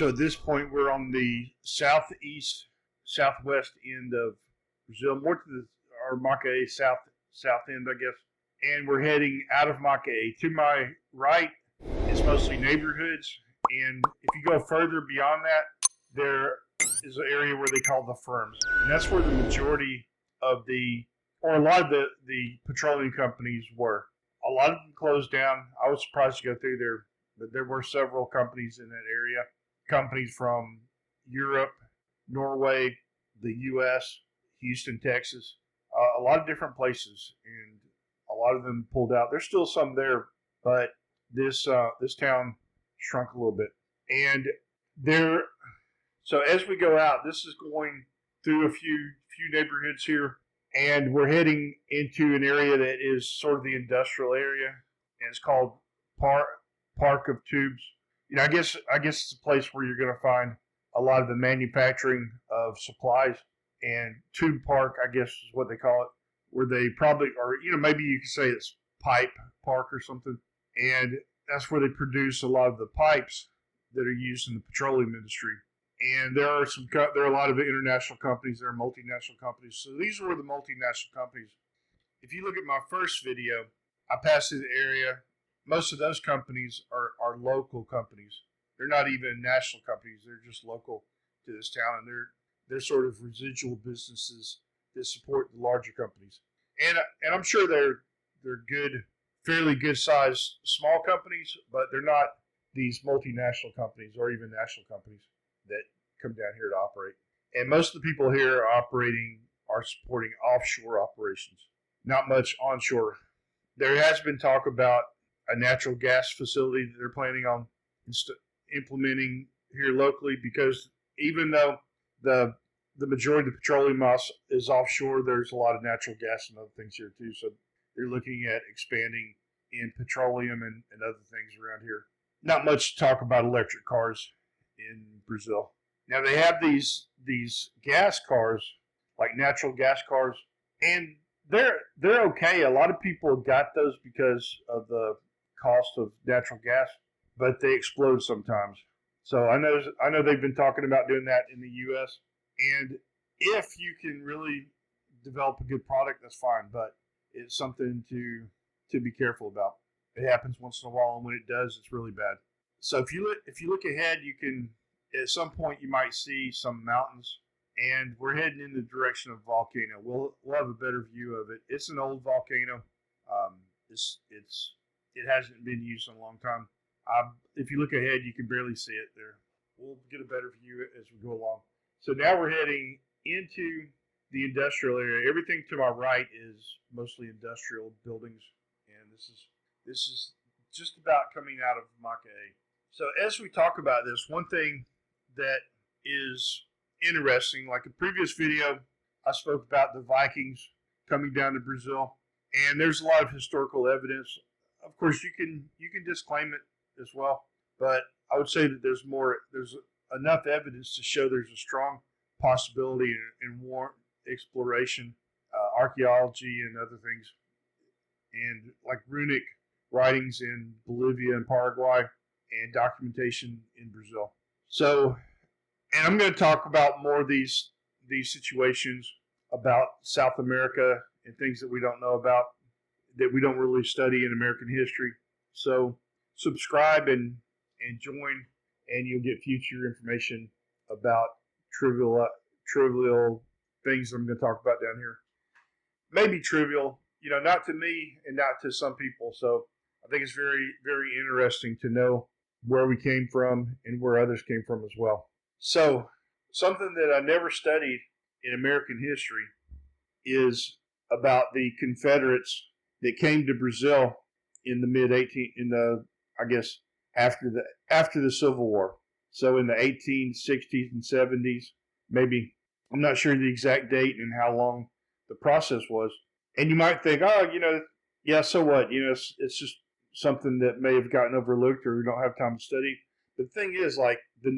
So at this point, we're on the southwest end of Brazil, more to the or Macaé south end, I guess. And we're heading out of Macaé. To my right is mostly neighborhoods, and if you go further beyond that, there is an area where they call the firms, and that's where the majority of a lot of the petroleum companies were. A lot of them closed down. I was surprised to go through there, but there were several companies in that area. Companies from Europe, Norway, the U.S., Houston, Texas, a lot of different places, and a lot of them pulled out. There's still some there, but this town shrunk a little bit. And there, so as we go out, this is going through a few neighborhoods here, and we're heading into an area that is sort of the industrial area, and it's called Park of Tubes. I guess it's a place where you're going to find a lot of the manufacturing of supplies, and Tube Park, I guess is what they call it, where they probably, or maybe you could say it's Pipe Park or something, and that's where they produce a lot of the pipes that are used in the petroleum industry. And there are a lot of international companies, there are multinational companies. So these were the multinational companies. If you look at my first video, I passed through the area. Most of those companies are local companies. They're not even national companies. They're just local to this town, and they're sort of residual businesses that support the larger companies. And I'm sure they're good, fairly good sized small companies, but they're not these multinational companies or even national companies that come down here to operate. And most of the people here are supporting offshore operations, not much onshore. There has been talk about a natural gas facility that they're planning on implementing here locally, because even though the majority of the petroleum is offshore, there's a lot of natural gas and other things here too. So they're looking at expanding in petroleum and other things around here. Not much talk about electric cars in Brazil. Now they have these gas cars, like natural gas cars, and they're okay. A lot of people got those because of the cost of natural gas, but they explode sometimes. So I know they've been talking about doing that in the U.S. And if you can really develop a good product, that's fine, but it's something to be careful about. It happens once in a while, and when it does, it's really bad. So if you look ahead, you can, at some point you might see some mountains, and we're heading in the direction of a volcano. We'll have a better view of it. It's an old volcano. It hasn't been used in a long time. If you look ahead, you can barely see it there. We'll get a better view as we go along. So now we're heading into the industrial area. Everything to my right is mostly industrial buildings, and this is just about coming out of Macaé. So as we talk about this, one thing that is interesting, like a previous video, I spoke about the Vikings coming down to Brazil, and there's a lot of historical evidence. Of course, you can disclaim it as well, but I would say that there's enough evidence to show there's a strong possibility in war exploration, archaeology, and other things, and like runic writings in Bolivia and Paraguay, and documentation in Brazil. So, and I'm going to talk about more of these situations about South America and things that we don't know about, that we don't really study in American history. So subscribe and join, and you'll get future information about trivial things I'm going to talk about down here. Maybe trivial, not to me and not to some people. So I think it's very, very interesting to know where we came from and where others came from as well. So something that I never studied in American history is about the Confederates that came to Brazil in the after the Civil War. So in the 1860s and 70s, maybe. I'm not sure the exact date and how long the process was. And you might think, yeah, so what? It's just something that may have gotten overlooked, or we don't have time to study. But the thing is, like, the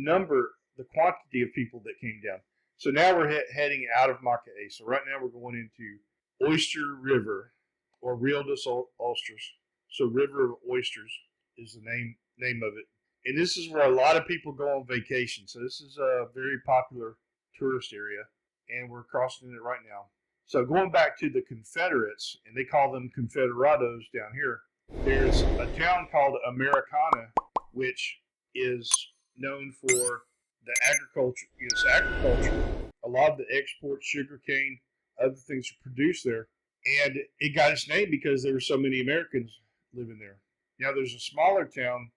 quantity of people that came down. So now we're heading out of Macaé. So right now we're going into Oyster River, or Rio dos Ostras. So River of Oysters is the name of it. and this is where a lot of people go on vacation. So this is a very popular tourist area, and we're crossing it right now. So going back to the Confederates, and they call them Confederados down here. There's a town called Americana, which is known for the agriculture. It's agriculture. A lot of the export sugarcane, other things are produced there, and it got its name because there were so many Americans living there. Now there's a smaller town,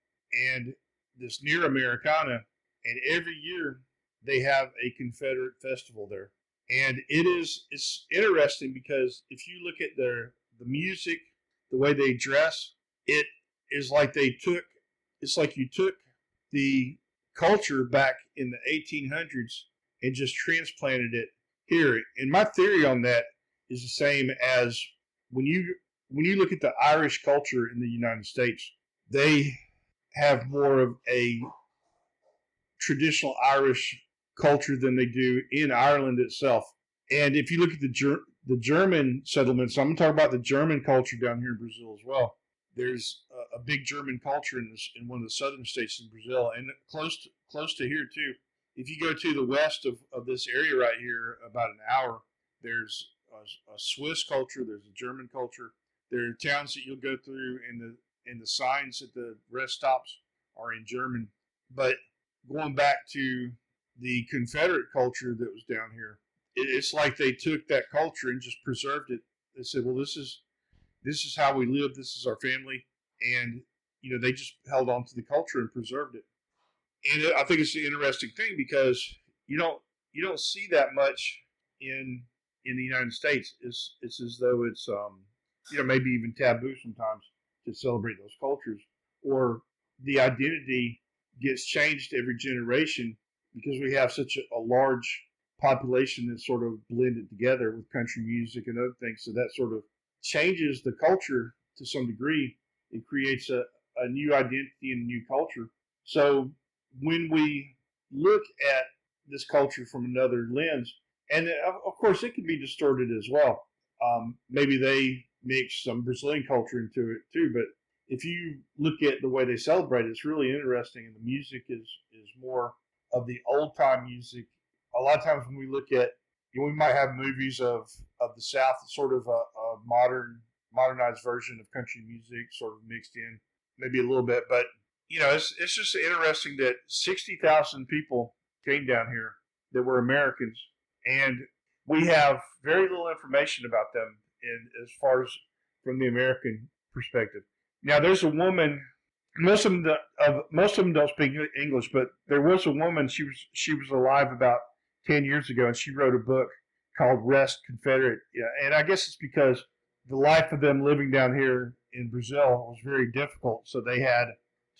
and this near Americana, and every year they have a Confederate festival there, and it's interesting because if you look at the music, the way they dress, it is like it's like you took the culture back in the 1800s and just transplanted it here. And my theory on that is the same as when you look at the Irish culture in the United States, they have more of a traditional Irish culture than they do in Ireland itself. And if you look at the German settlements, I'm going to talk about the German culture down here in Brazil as well. There's a big German culture in one of the southern states in Brazil, and close to here too. If you go to the west of this area right here, about an hour, there's a Swiss culture. There's a German culture. There are towns that you'll go through, and the signs at the rest stops are in German. But going back to the Confederate culture that was down here, it's like they took that culture and just preserved it. They said, well, this is how we live. This is our family, and they just held on to the culture and preserved it. And I think it's an interesting thing because you don't see that much in the United States. It's as though it's maybe even taboo sometimes to celebrate those cultures, or the identity gets changed every generation because we have such a large population that's sort of blended together with country music and other things. So that sort of changes the culture to some degree. It creates a new identity and a new culture. So when we look at this culture from another lens, and of course it can be distorted as well. Maybe they mix some Brazilian culture into it too, but if you look at the way they celebrate, it's really interesting, and the music is more of the old time music. A lot of times when we look at, we might have movies of the South, sort of a modernized version of country music, sort of mixed in, maybe a little bit. But it's just interesting that 60,000 people came down here that were Americans, and we have very little information about them as far as from the American perspective. Now, there's a woman. Most of them don't speak English, but there was a woman. She was alive about 10 years ago, and she wrote a book called Rest Confederate. Yeah, and I guess it's because the life of them living down here in Brazil was very difficult, so they had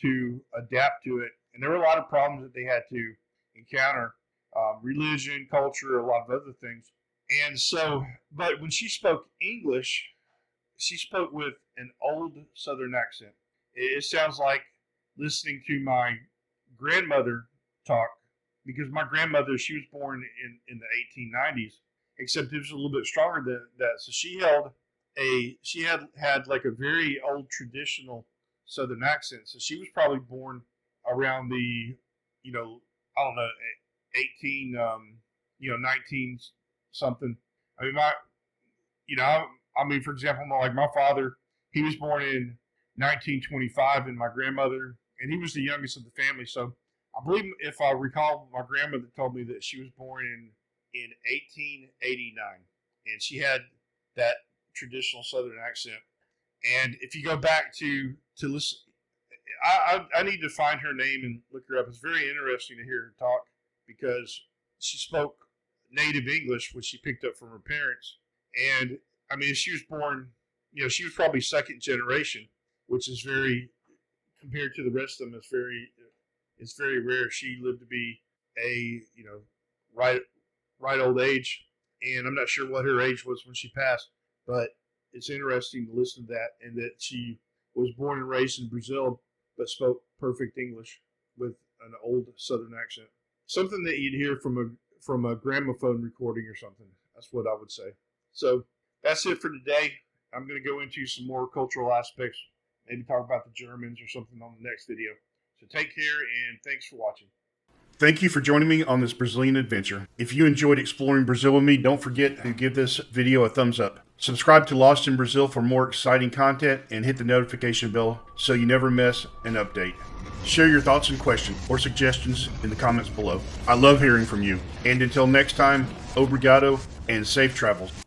to adapt to it. And there were a lot of problems that they had to encounter, religion, culture, a lot of other things. And so, but when she spoke English, she spoke with an old Southern accent. It sounds like listening to my grandmother talk, because my grandmother, she was born in the 1890s, except it was a little bit stronger than that. So she had like a very old traditional Southern accent. So she was probably born around the, I don't know, 19 something. I mean, for example, like my father, he was born in 1925, and my grandmother, and he was the youngest of the family. So I believe, if I recall, my grandmother told me that she was born in 1889, and she had that traditional Southern accent. And if you go back to listen, I need to find her name and look her up. It's very interesting to hear her talk because she spoke native English, which she picked up from her parents. And I mean, she was born, she was probably second generation, which is very, compared to the rest of them, it's very rare. She lived to be a, right old age, and I'm not sure what her age was when she passed, but it's interesting to listen to that, and that she was born and raised in Brazil, but spoke perfect English with an old Southern accent. Something that you'd hear from a gramophone recording or something. That's what I would say. So that's it for today. I'm going to go into some more cultural aspects, maybe talk about the Germans or something on the next video. So take care, and thanks for watching. Thank you for joining me on this Brazilian adventure. If you enjoyed exploring Brazil with me, don't forget to give this video a thumbs up. Subscribe to Lost in Brazil for more exciting content and hit the notification bell so you never miss an update. Share your thoughts and questions or suggestions in the comments below. I love hearing from you. And until next time, obrigado and safe travels.